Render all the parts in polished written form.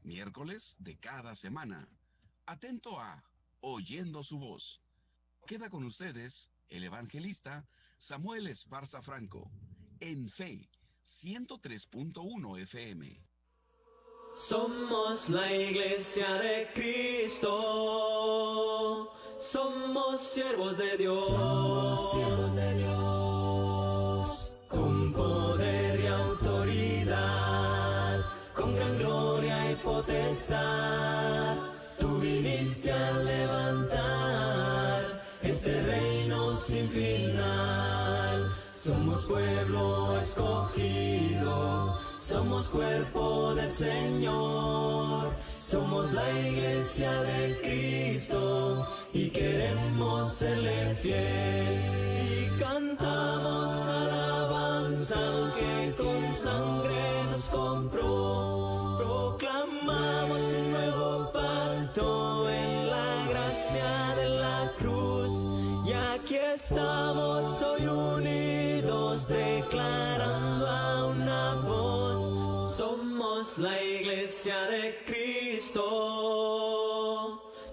miércoles de cada semana. Atento a Oyendo su voz. Queda con ustedes el evangelista Samuel Esparza Franco, en Fe 103.1 FM. Somos la iglesia de Cristo, somos siervos de Dios, con poder y autoridad, con gran gloria y potestad. Tú viniste a levantar este reino sin final. Somos pueblo escogido, somos cuerpo del Señor, somos la iglesia de Cristo y queremos serle fiel. Y cantamos alabanza al que con sangre nos compró. Proclamamos un nuevo pacto en la gracia de la cruz. Y aquí estamos hoy unidos, declarando a una voz: somos la iglesia de Cristo,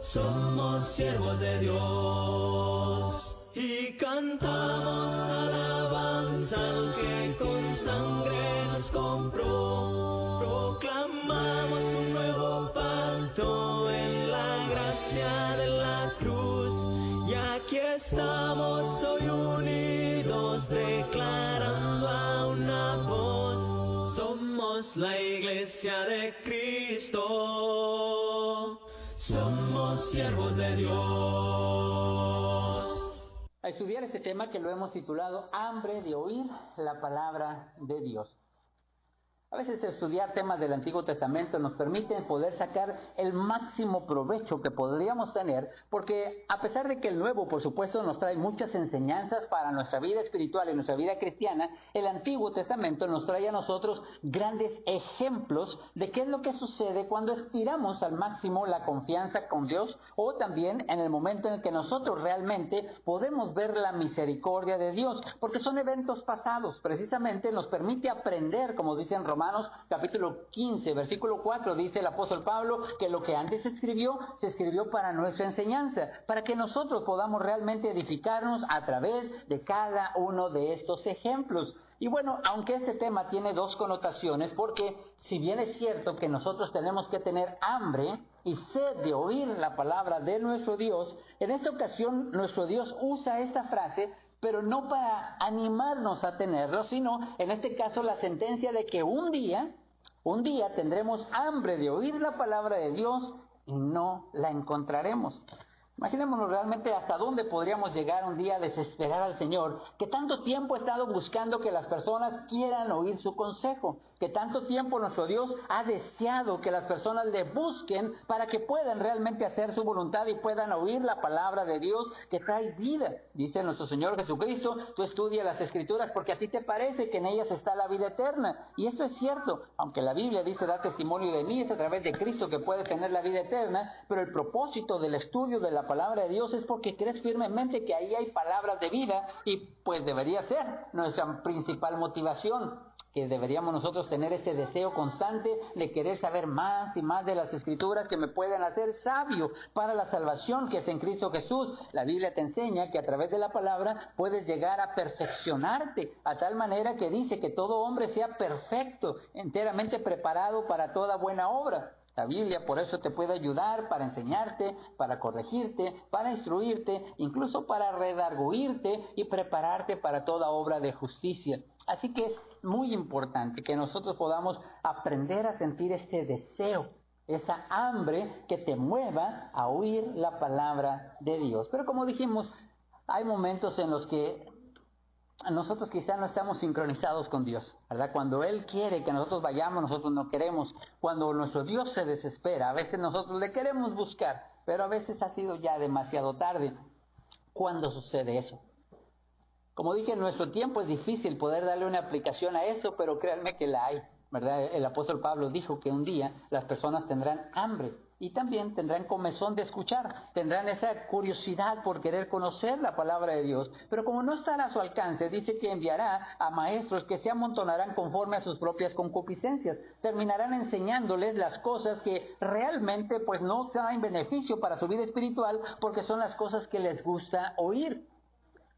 somos siervos de Dios. Y cantamos alabanza al que con sangre nos compró. Proclamamos un nuevo pacto en la gracia de la cruz. Y aquí estamos hoy unidos, declarando a una voz: somos la iglesia de Cristo, somos siervos de Dios. A estudiar este tema que lo hemos titulado Hambre de oír la palabra de Dios. A veces estudiar temas del Antiguo Testamento nos permite poder sacar el máximo provecho que podríamos tener, porque a pesar de que el Nuevo, por supuesto, nos trae muchas enseñanzas para nuestra vida espiritual y nuestra vida cristiana, el Antiguo Testamento nos trae a nosotros grandes ejemplos de qué es lo que sucede cuando estiramos al máximo la confianza con Dios, o también en el momento en el que nosotros realmente podemos ver la misericordia de Dios, porque son eventos pasados. Precisamente nos permite aprender, como dicen Romanos capítulo 15, versículo 4, dice el apóstol Pablo que lo que antes se escribió para nuestra enseñanza, para que nosotros podamos realmente edificarnos a través de cada uno de estos ejemplos. Y bueno, aunque este tema tiene dos connotaciones, porque si bien es cierto que nosotros tenemos que tener hambre y sed de oír la palabra de nuestro Dios, en esta ocasión nuestro Dios usa esta frase, pero no para animarnos a tenerlo, sino en este caso la sentencia de que un día tendremos hambre de oír la palabra de Dios y no la encontraremos. Imaginémonos realmente hasta dónde podríamos llegar un día a desesperar al Señor, que tanto tiempo ha estado buscando que las personas quieran oír su consejo, que tanto tiempo nuestro Dios ha deseado que las personas le busquen para que puedan realmente hacer su voluntad y puedan oír la palabra de Dios que trae vida. Dice nuestro Señor Jesucristo: tú estudia las Escrituras porque a ti te parece que en ellas está la vida eterna. Y esto es cierto, aunque la Biblia dice: da testimonio de mí, es a través de Cristo que puedes tener la vida eterna, pero el propósito del estudio de la palabra de Dios es porque crees firmemente que ahí hay palabras de vida, y pues debería ser nuestra principal motivación, que deberíamos nosotros tener ese deseo constante de querer saber más y más de las Escrituras que me pueden hacer sabio para la salvación que es en Cristo Jesús. La Biblia te enseña que a través de la palabra puedes llegar a perfeccionarte, a tal manera que dice que todo hombre sea perfecto, enteramente preparado para toda buena obra. La Biblia por eso te puede ayudar para enseñarte, para corregirte, para instruirte, incluso para redarguirte y prepararte para toda obra de justicia. Así que es muy importante que nosotros podamos aprender a sentir este deseo, esa hambre que te mueva a oír la palabra de Dios. Pero como dijimos, hay momentos en los que nosotros quizás no estamos sincronizados con Dios, ¿verdad? Cuando Él quiere que nosotros vayamos, nosotros no queremos. Cuando nuestro Dios se desespera, a veces nosotros le queremos buscar, pero a veces ha sido ya demasiado tarde. ¿Cuándo sucede eso? Como dije, en nuestro tiempo es difícil poder darle una aplicación a eso, pero créanme que la hay, ¿verdad? El apóstol Pablo dijo que un día las personas tendrán hambre. y también tendrán comezón de escuchar, tendrán esa curiosidad por querer conocer la palabra de Dios. Pero como no estará a su alcance, dice que enviará a maestros que se amontonarán conforme a sus propias concupiscencias. Terminarán enseñándoles las cosas que realmente pues no traen beneficio para su vida espiritual, porque son las cosas que les gusta oír.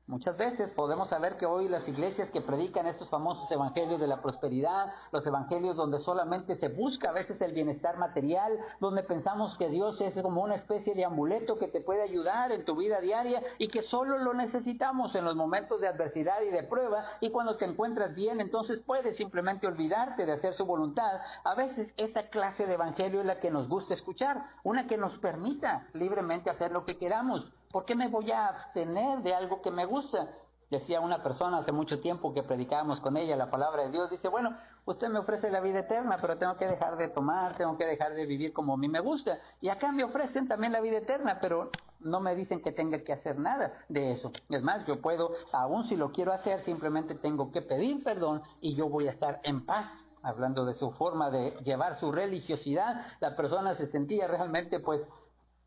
Muchas veces podemos saber que hoy las iglesias que predican estos famosos evangelios de la prosperidad, los evangelios donde solamente se busca a veces el bienestar material, donde pensamos que Dios es como una especie de amuleto que te puede ayudar en tu vida diaria y que solo lo necesitamos en los momentos de adversidad y de prueba, y cuando te encuentras bien entonces puedes simplemente olvidarte de hacer su voluntad. A veces esa clase de evangelio es la que nos gusta escuchar, una que nos permita libremente hacer lo que queramos. ¿Por qué me voy a abstener de algo que me gusta? Decía una persona hace mucho tiempo que predicábamos con ella la palabra de Dios. Dice, bueno, usted me ofrece la vida eterna, pero tengo que dejar de tomar, tengo que dejar de vivir como a mí me gusta. Y acá me ofrecen también la vida eterna, pero no me dicen que tenga que hacer nada de eso. Es más, yo puedo, aún si lo quiero hacer, simplemente tengo que pedir perdón y yo voy a estar en paz. Hablando de su forma de llevar su religiosidad, la persona se sentía realmente pues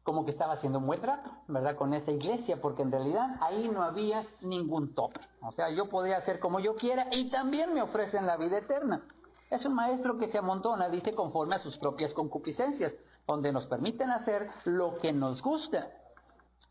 como que estaba haciendo un buen trato, ¿verdad? Con esa iglesia, porque en realidad ahí no había ningún tope. O sea, yo podía hacer como yo quiera y también me ofrecen la vida eterna. Es un maestro que se amontona, dice, conforme a sus propias concupiscencias, donde nos permiten hacer lo que nos gusta.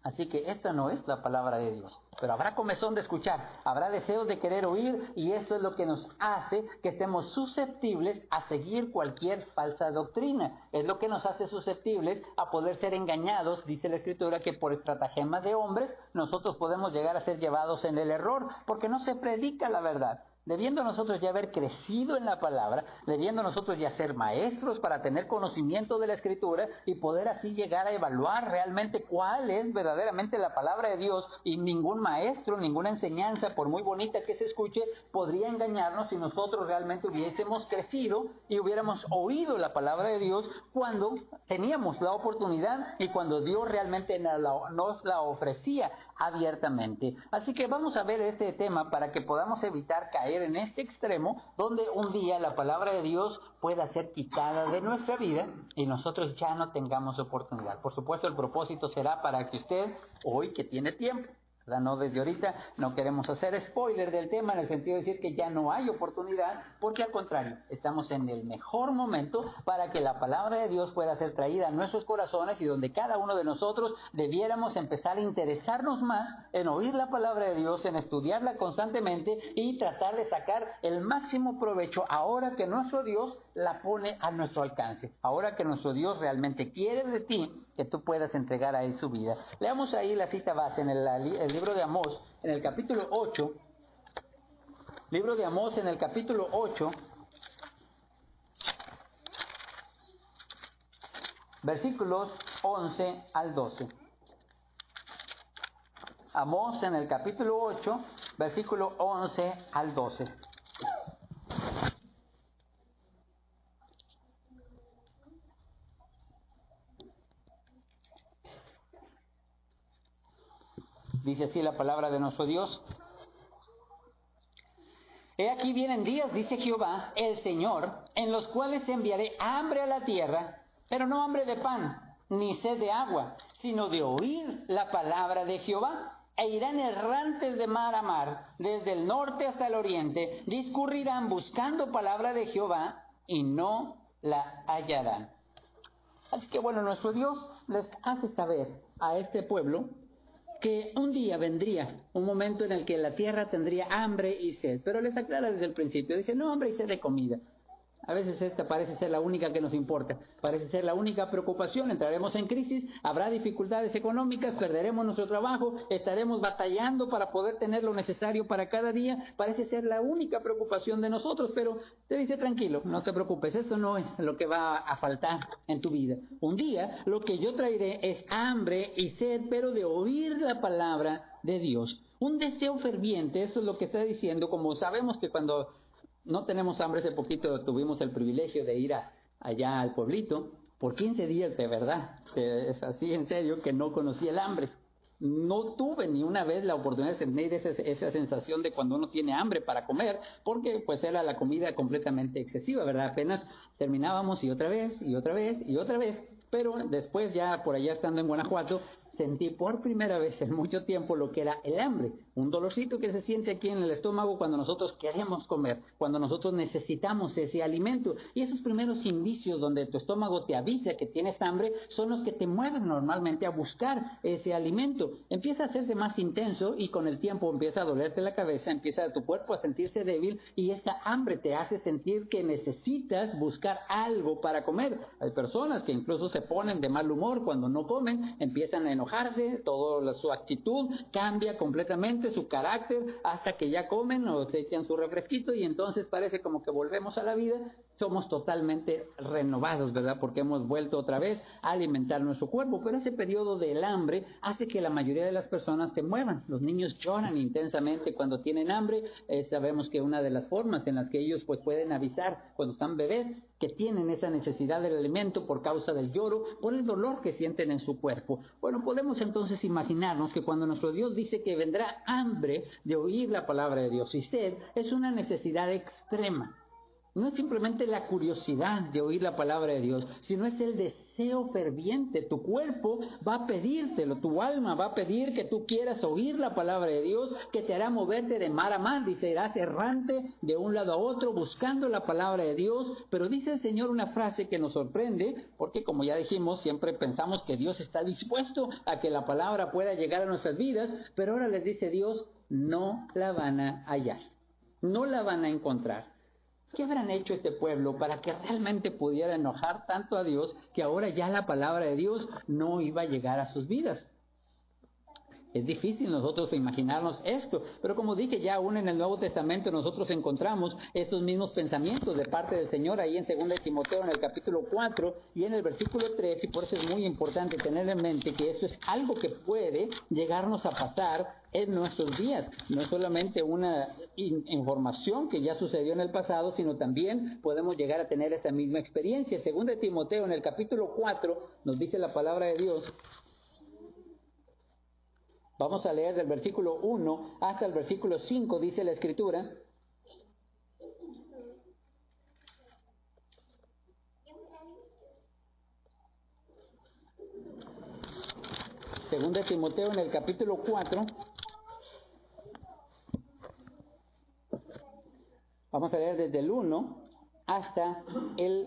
Así que esta no es la palabra de Dios. Pero habrá comezón de escuchar, habrá deseos de querer oír, y eso es lo que nos hace que estemos susceptibles a seguir cualquier falsa doctrina. Es lo que nos hace susceptibles a poder ser engañados. Dice la Escritura que por estratagema de hombres nosotros podemos llegar a ser llevados en el error, porque no se predica la verdad. Debiendo nosotros ya haber crecido en la palabra, debiendo nosotros ya ser maestros para tener conocimiento de la Escritura y poder así llegar a evaluar realmente cuál es verdaderamente la palabra de Dios, y ningún maestro, ninguna enseñanza, por muy bonita que se escuche, podría engañarnos si nosotros realmente hubiésemos crecido y hubiéramos oído la palabra de Dios cuando teníamos la oportunidad y cuando Dios realmente nos la ofrecía abiertamente. Así que vamos a ver este tema para que podamos evitar caer en este extremo donde un día la palabra de Dios pueda ser quitada de nuestra vida y nosotros ya no tengamos oportunidad. Por supuesto, el propósito será para que usted, hoy que tiene tiempo, ¿verdad? No desde ahorita, no queremos hacer spoiler del tema en el sentido de decir que ya no hay oportunidad, porque al contrario, estamos en el mejor momento para que la palabra de Dios pueda ser traída a nuestros corazones, y donde cada uno de nosotros debiéramos empezar a interesarnos más en oír la palabra de Dios, en estudiarla constantemente y tratar de sacar el máximo provecho ahora que nuestro Dios la pone a nuestro alcance, ahora que nuestro Dios realmente quiere de ti que tú puedas entregar a Él su vida. Leamos ahí la cita base en el libro de Amós, en el capítulo 8, libro de Amós en el capítulo 8, versículos 11 al 12. Amós en el capítulo 8, versículo 11 al 12. Dice así la palabra de nuestro Dios. He aquí vienen días, dice Jehová, el Señor, en los cuales enviaré hambre a la tierra, pero no hambre de pan, ni sed de agua, sino de oír la palabra de Jehová. E irán errantes de mar a mar, desde el norte hasta el oriente, discurrirán buscando palabra de Jehová, y no la hallarán. Así que bueno, nuestro Dios les hace saber a este pueblo que un día vendría un momento en el que la tierra tendría hambre y sed, pero les aclara desde el principio, dice, no hambre y sed de comida. A veces esta parece ser la única que nos importa, parece ser la única preocupación. Entraremos en crisis, habrá dificultades económicas, perderemos nuestro trabajo, estaremos batallando para poder tener lo necesario para cada día. Parece ser la única preocupación de nosotros, pero te dice tranquilo, no te preocupes, esto no es lo que va a faltar en tu vida. Un día lo que yo traeré es hambre y sed, pero de oír la palabra de Dios. Un deseo ferviente, eso es lo que está diciendo. Como sabemos que cuando no tenemos hambre, hace poquito tuvimos el privilegio de ir allá al pueblito por 15 días, de verdad, que es así en serio, que no conocí el hambre. No tuve ni una vez la oportunidad de tener esa sensación de cuando uno tiene hambre para comer, porque pues era la comida completamente excesiva, ¿verdad? Apenas terminábamos y otra vez, y otra vez, y otra vez. Pero después, ya por allá estando en Guanajuato, sentí por primera vez en mucho tiempo lo que era el hambre, un dolorcito que se siente aquí en el estómago cuando nosotros queremos comer, cuando nosotros necesitamos ese alimento. Y esos primeros indicios donde tu estómago te avisa que tienes hambre son los que te mueven normalmente a buscar ese alimento. Empieza a hacerse más intenso y con el tiempo empieza a dolerte la cabeza, empieza tu cuerpo a sentirse débil y esta hambre te hace sentir que necesitas buscar algo para comer. Hay personas que incluso se ponen de mal humor cuando no comen, empiezan a enojarse, toda su actitud cambia completamente, su carácter, hasta que ya comen o se echan su refresquito y entonces parece como que volvemos a la vida, somos totalmente renovados, ¿verdad? Porque hemos vuelto otra vez a alimentar nuestro cuerpo, pero ese periodo del hambre hace que la mayoría de las personas se muevan. Los niños lloran intensamente cuando tienen hambre, sabemos que una de las formas en las que ellos pues pueden avisar cuando están bebés que tienen esa necesidad del alimento por causa del lloro, por el dolor que sienten en su cuerpo. Bueno, podemos entonces imaginarnos que cuando nuestro Dios dice que vendrá hambre de oír la palabra de Dios y sed, es una necesidad extrema. No es simplemente la curiosidad de oír la palabra de Dios, sino es el deseo ferviente. Tu cuerpo va a pedírtelo, tu alma va a pedir que tú quieras oír la palabra de Dios, que te hará moverte de mar a mar, dice, irás errante de un lado a otro buscando la palabra de Dios. Pero dice el Señor una frase que nos sorprende, porque como ya dijimos, siempre pensamos que Dios está dispuesto a que la palabra pueda llegar a nuestras vidas, pero ahora les dice Dios, no la van a hallar, no la van a encontrar. ¿Qué habrán hecho este pueblo para que realmente pudiera enojar tanto a Dios que ahora ya la palabra de Dios no iba a llegar a sus vidas? Es difícil nosotros imaginarnos esto, pero como dije, ya aún en el Nuevo Testamento nosotros encontramos estos mismos pensamientos de parte del Señor ahí en 2 de Timoteo en el capítulo 4 y en el versículo 3, y por eso es muy importante tener en mente que esto es algo que puede llegarnos a pasar en nuestros días. No es solamente una información que ya sucedió en el pasado, sino también podemos llegar a tener esa misma experiencia. 2 de Timoteo en el capítulo 4 nos dice la palabra de Dios. Vamos a leer del versículo 1 hasta el versículo 5, dice la Escritura. Según de Timoteo en el capítulo 4. Vamos a leer desde el 1 hasta el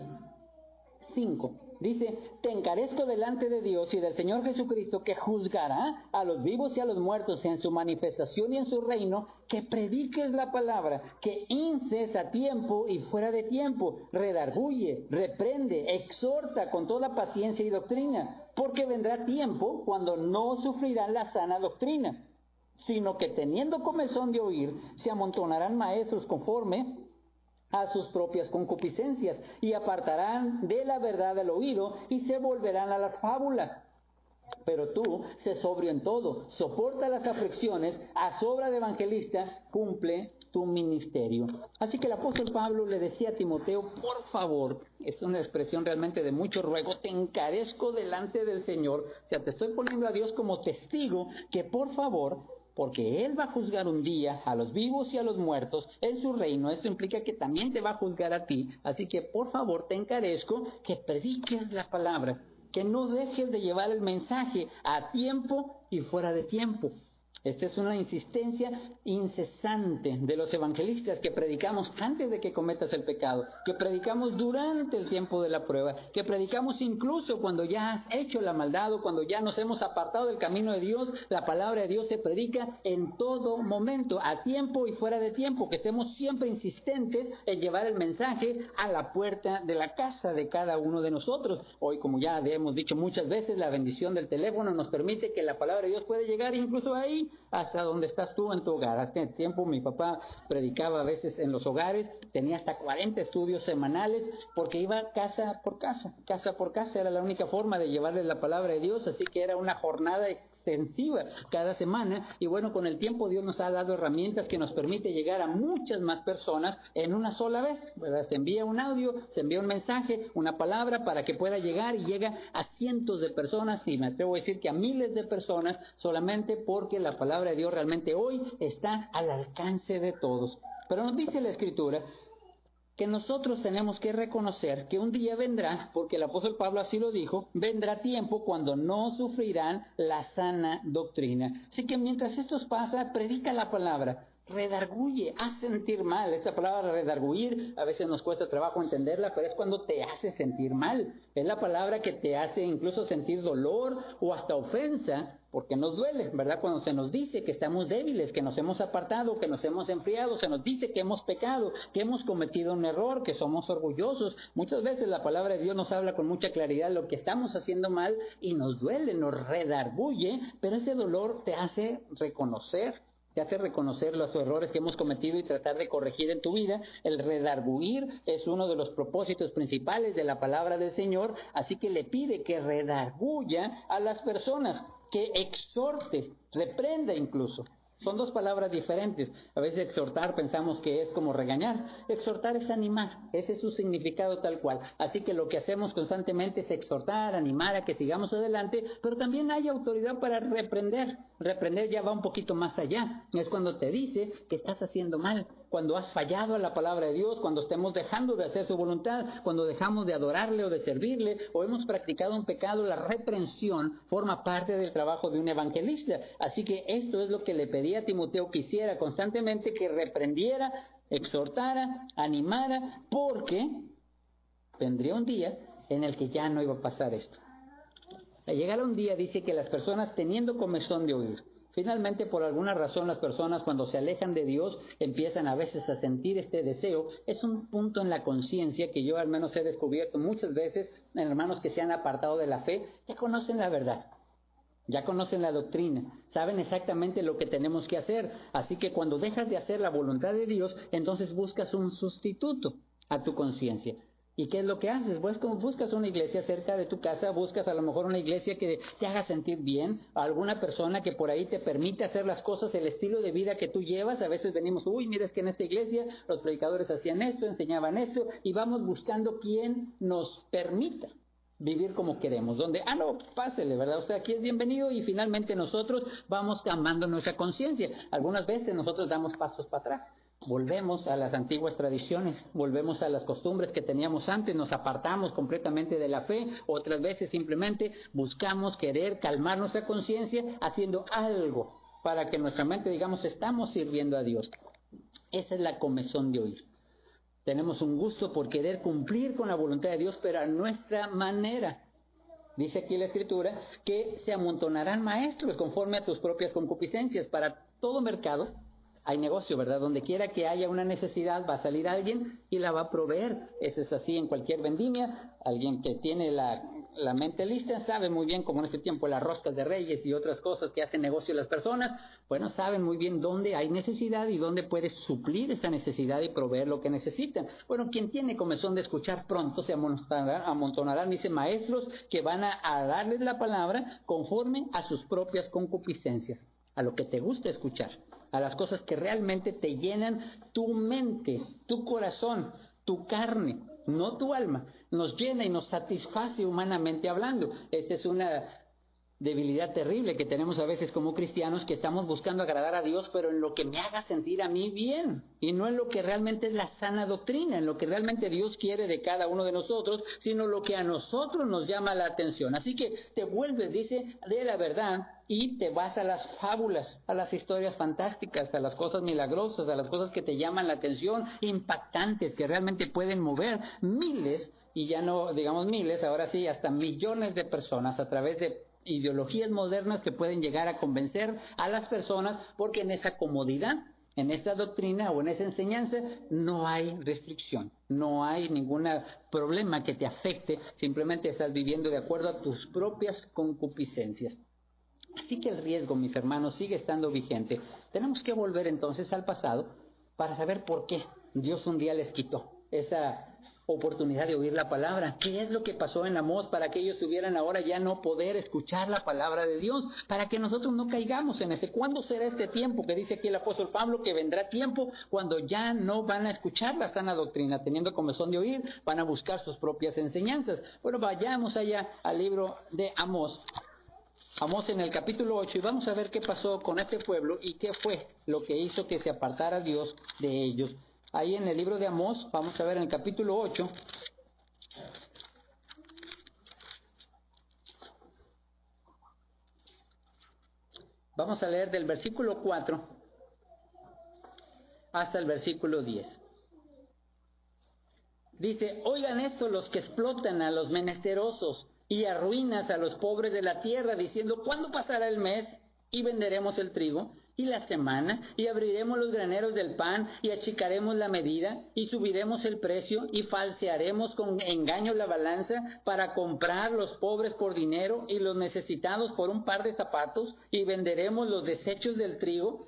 5. Dice, te encarezco delante de Dios y del Señor Jesucristo, que juzgará a los vivos y a los muertos en su manifestación y en su reino, que prediques la palabra, que inces a tiempo y fuera de tiempo, redarguye, reprende, exhorta con toda paciencia y doctrina, porque vendrá tiempo cuando no sufrirán la sana doctrina, sino que teniendo comezón de oír, se amontonarán maestros conforme a sus propias concupiscencias, y apartarán de la verdad el oído, y se volverán a las fábulas. Pero tú, sé sobrio en todo, soporta las aflicciones, a sobra de evangelista, cumple tu ministerio. Así que el apóstol Pablo le decía a Timoteo, por favor, es una expresión realmente de mucho ruego, te encarezco delante del Señor, o sea, te estoy poniendo a Dios como testigo, que por favor, porque Él va a juzgar un día a los vivos y a los muertos en su reino. Esto implica que también te va a juzgar a ti. Así que por favor te encarezco que prediques la palabra, que no dejes de llevar el mensaje a tiempo y fuera de tiempo. Esta es una insistencia incesante de los evangelistas, que predicamos antes de que cometas el pecado, que predicamos durante el tiempo de la prueba, que predicamos incluso cuando ya has hecho la maldad o cuando ya nos hemos apartado del camino de Dios. La palabra de Dios se predica en todo momento, a tiempo y fuera de tiempo, que estemos siempre insistentes en llevar el mensaje a la puerta de la casa de cada uno de nosotros. Hoy, como ya hemos dicho muchas veces, la bendición del teléfono nos permite que la palabra de Dios puede llegar incluso ahí, hasta donde estás tú en tu hogar. Hace tiempo mi papá predicaba a veces en los hogares, tenía hasta 40 estudios semanales, porque iba casa por casa, era la única forma de llevarles la palabra de Dios, así que era una jornada extensiva cada semana. Y bueno, con el tiempo Dios nos ha dado herramientas que nos permite llegar a muchas más personas en una sola vez, ¿verdad? Se envía un audio, se envía un mensaje, una palabra para que pueda llegar, y llega a cientos de personas, y me atrevo a decir que a miles de personas, solamente porque la palabra de Dios realmente hoy está al alcance de todos. Pero nos dice la Escritura que nosotros tenemos que reconocer que un día vendrá, porque el apóstol Pablo así lo dijo, vendrá tiempo cuando no sufrirán la sana doctrina. Así que mientras esto pasa, predica la palabra, redarguye, haz sentir mal. Esta palabra redarguir a veces nos cuesta trabajo entenderla, pero es cuando te hace sentir mal. Es la palabra que te hace incluso sentir dolor o hasta ofensa, porque nos duele, ¿verdad? Cuando se nos dice que estamos débiles, que nos hemos apartado, que nos hemos enfriado, se nos dice que hemos pecado, que hemos cometido un error, que somos orgullosos. Muchas veces la palabra de Dios nos habla con mucha claridad lo que estamos haciendo mal y nos duele, nos redarguye, pero ese dolor te hace reconocer los errores que hemos cometido y tratar de corregir en tu vida. El redarguir es uno de los propósitos principales de la palabra del Señor, así que le pide que redarguya a las personas, que exhorte, reprenda incluso. Son dos palabras diferentes. A veces exhortar pensamos que es como regañar. Exhortar es animar. Ese es su significado tal cual. Así que lo que hacemos constantemente es exhortar, animar a que sigamos adelante, pero también hay autoridad para reprender. Reprender ya va un poquito más allá. Es cuando te dice que estás haciendo mal, cuando has fallado a la palabra de Dios, cuando estemos dejando de hacer su voluntad, cuando dejamos de adorarle o de servirle, o hemos practicado un pecado. La reprensión forma parte del trabajo de un evangelista. Así que esto es lo que le pedía a Timoteo que hiciera constantemente, que reprendiera, exhortara, animara, porque vendría un día en el que ya no iba a pasar esto. Al llegar a un día, dice que las personas teniendo comezón de oír. Finalmente, por alguna razón, las personas cuando se alejan de Dios empiezan a veces a sentir este deseo. Es un punto en la conciencia que yo al menos he descubierto muchas veces en hermanos que se han apartado de la fe. Ya conocen la verdad, ya conocen la doctrina, saben exactamente lo que tenemos que hacer. Así que cuando dejas de hacer la voluntad de Dios, entonces buscas un sustituto a tu conciencia. ¿Y qué es lo que haces? Pues como buscas una iglesia cerca de tu casa, buscas a lo mejor una iglesia que te haga sentir bien, a alguna persona que por ahí te permite hacer las cosas, el estilo de vida que tú llevas. A veces venimos, mira, es que en esta iglesia los predicadores hacían esto, enseñaban esto, y vamos buscando quien nos permita vivir como queremos, donde, pásele, ¿verdad? Usted aquí es bienvenido, y finalmente nosotros vamos amando nuestra conciencia. Algunas veces nosotros damos pasos para atrás. Volvemos a las antiguas tradiciones, volvemos a las costumbres que teníamos antes, nos apartamos completamente de la fe. Otras veces simplemente buscamos querer calmar nuestra conciencia haciendo algo para que nuestra mente digamos estamos sirviendo a Dios. Esa es la comezón de oír. Tenemos un gusto por querer cumplir con la voluntad de Dios, pero a nuestra manera. Dice aquí la Escritura que se amontonarán maestros conforme a tus propias concupiscencias. Para todo mercado hay negocio, ¿verdad? Donde quiera que haya una necesidad va a salir alguien y la va a proveer. Eso es así en cualquier vendimia. Alguien que tiene la mente lista sabe muy bien, como en este tiempo las roscas de Reyes y otras cosas que hacen negocio las personas, bueno, saben muy bien dónde hay necesidad y dónde puedes suplir esa necesidad y proveer lo que necesitan. Bueno, quien tiene comezón de escuchar pronto se amontonarán, dice, maestros que van a darles la palabra conforme a sus propias concupiscencias, a lo que te gusta escuchar, a las cosas que realmente te llenan tu mente, tu corazón, tu carne, no tu alma. Nos llena y nos satisface humanamente hablando. Esta es una debilidad terrible que tenemos a veces como cristianos, que estamos buscando agradar a Dios, pero en lo que me haga sentir a mí bien, y no en lo que realmente es la sana doctrina, en lo que realmente Dios quiere de cada uno de nosotros, sino lo que a nosotros nos llama la atención. Así que te vuelves, dice, de la verdad, y te vas a las fábulas, a las historias fantásticas, a las cosas milagrosas, a las cosas que te llaman la atención, impactantes, que realmente pueden mover miles, y ya no digamos miles, ahora sí, hasta millones de personas a través de ideologías modernas que pueden llegar a convencer a las personas, porque en esa comodidad, en esta doctrina o en esa enseñanza no hay restricción, no hay ningún problema que te afecte, simplemente estás viviendo de acuerdo a tus propias concupiscencias. Así que el riesgo, mis hermanos, sigue estando vigente. Tenemos que volver entonces al pasado para saber por qué Dios un día les quitó esa oportunidad de oír la palabra. ¿Qué es lo que pasó en Amós para que ellos tuvieran ahora ya no poder escuchar la palabra de Dios? Para que nosotros no caigamos en ese. ¿Cuándo será este tiempo? Que dice aquí el apóstol Pablo que vendrá tiempo cuando ya no van a escuchar la sana doctrina, teniendo comezón de oír, van a buscar sus propias enseñanzas. Bueno, vayamos allá al libro de Amós. Amós en el capítulo 8, y vamos a ver qué pasó con este pueblo y qué fue lo que hizo que se apartara Dios de ellos. ahí en el libro de Amós, vamos a ver en el capítulo 8. Vamos a leer del versículo 4 hasta el versículo 10. Dice: oigan esto los que explotan a los menesterosos y arruinas a los pobres de la tierra, diciendo: ¿cuándo pasará el mes y venderemos el trigo? Y la semana, y abriremos los graneros del pan, y achicaremos la medida, y subiremos el precio, y falsearemos con engaño la balanza, para comprar los pobres por dinero, y los necesitados por un par de zapatos, y venderemos los desechos del trigo.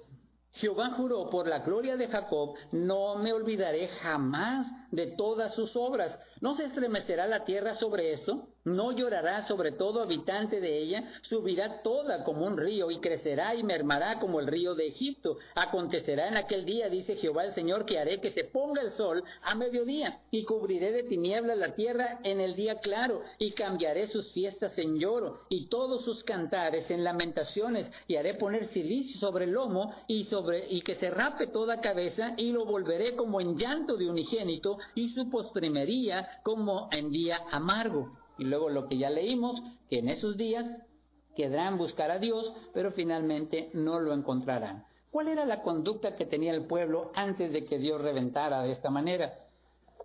Jehová juró por la gloria de Jacob: no me olvidaré jamás de todas sus obras. ¿No se estremecerá la tierra sobre esto? ¿No llorará sobre todo habitante de ella? Subirá toda como un río, y crecerá y mermará como el río de Egipto. Acontecerá en aquel día, dice Jehová el Señor, que haré que se ponga el sol a mediodía, y cubriré de tinieblas la tierra en el día claro, y cambiaré sus fiestas en lloro, y todos sus cantares en lamentaciones, y haré poner cilicio sobre el lomo, y que se rape toda cabeza, y lo volveré como en llanto de unigénito, y su postrimería como en día amargo. Y luego lo que ya leímos, que en esos días querrán buscar a Dios, pero finalmente no lo encontrarán. ¿Cuál era la conducta que tenía el pueblo antes de que Dios reventara de esta manera?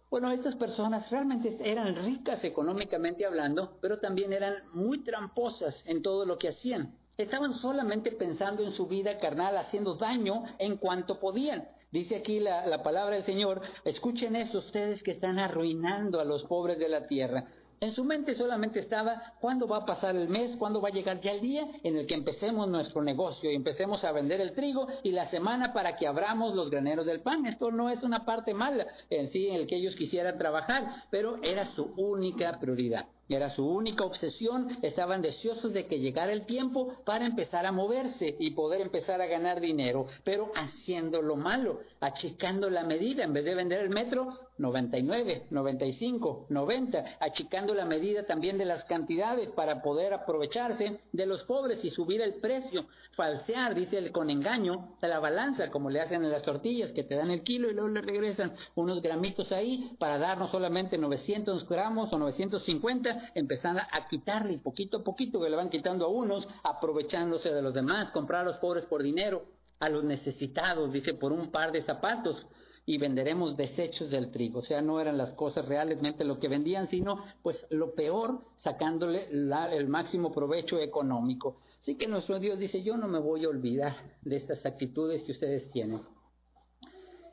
Bueno, estas personas realmente eran ricas económicamente hablando, pero también eran muy tramposas en todo lo que hacían. Estaban solamente pensando en su vida carnal, haciendo daño en cuanto podían. Dice aquí la palabra del Señor: escuchen esto ustedes que están arruinando a los pobres de la tierra. En su mente solamente estaba: ¿cuándo va a pasar el mes? ¿Cuándo va a llegar ya el día en el que empecemos nuestro negocio y empecemos a vender el trigo? Y la semana para que abramos los graneros del pan. Esto no es una parte mala en sí en el que ellos quisieran trabajar, pero era su única prioridad. Era su única obsesión. Estaban deseosos de que llegara el tiempo para empezar a moverse y poder empezar a ganar dinero, pero haciendo lo malo, achicando la medida. En vez de vender el metro, 99, 95, 90, achicando la medida también de las cantidades para poder aprovecharse de los pobres y subir el precio, falsear, dice, con engaño, a la balanza, como le hacen en las tortillas, que te dan el kilo y luego le regresan unos gramitos ahí para darnos solamente 900 gramos o 950, empezando a quitarle poquito a poquito, que le van quitando a unos, aprovechándose de los demás, comprar a los pobres por dinero, a los necesitados, dice, por un par de zapatos. Y venderemos desechos del trigo. O sea, no eran las cosas realmente lo que vendían, sino pues lo peor, sacándole el máximo provecho económico. Así que nuestro Dios dice: yo no me voy a olvidar de estas actitudes que ustedes tienen.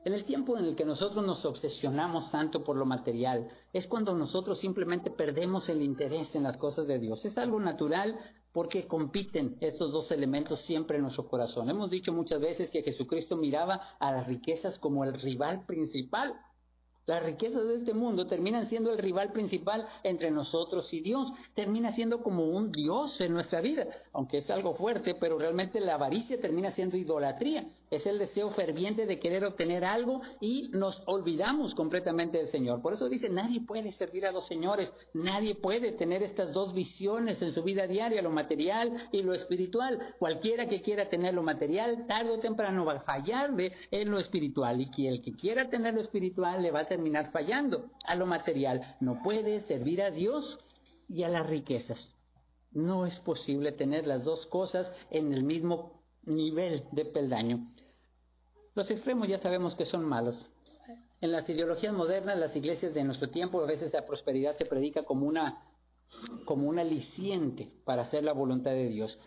En el tiempo en el que nosotros nos obsesionamos tanto por lo material, es cuando nosotros simplemente perdemos el interés en las cosas de Dios. Es algo natural, porque compiten estos dos elementos siempre en nuestro corazón. Hemos dicho muchas veces que Jesucristo miraba a las riquezas como el rival principal. Las riquezas de este mundo terminan siendo el rival principal entre nosotros y Dios. Termina siendo como un Dios en nuestra vida, aunque es algo fuerte, pero realmente la avaricia termina siendo idolatría. Es el deseo ferviente de querer obtener algo y nos olvidamos completamente del Señor. Por eso dice: nadie puede servir a dos señores, nadie puede tener estas dos visiones en su vida diaria, lo material y lo espiritual. Cualquiera que quiera tener lo material, tarde o temprano va a fallarle en lo espiritual, y que el que quiera tener lo espiritual le va a terminar fallando a lo material. No puede servir a Dios y a las riquezas. No es posible tener las dos cosas en el mismo nivel de peldaño. Los extremos ya sabemos que son malos. En las ideologías modernas, las iglesias de nuestro tiempo, a veces la prosperidad se predica como un aliciente para hacer la voluntad de Dios.